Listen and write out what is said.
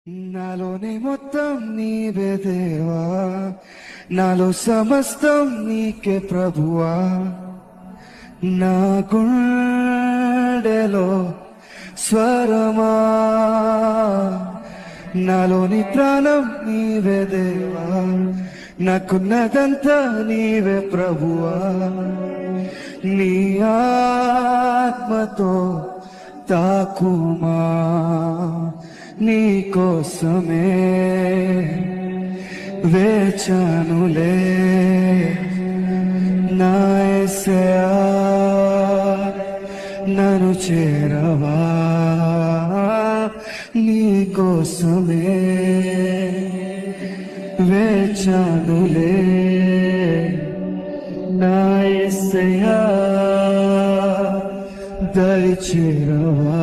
నాలోనే మొత్తం నీవే దేవా, నాలో సమస్తం నీకే ప్రభువా. నా గుండెలో స్వరమా, నాలోని ప్రాణం నీవే దేవా, నాకున్నదంతా నీవే ప్రభువా. నీ ఆత్మతో తాకుమా, నీ కోసమే వేచానులే నా యేసయ్యా, నన్ను చేరవా, నీ కోసమే వేచానులే నా యేసయ్యా, దరి చేరవా.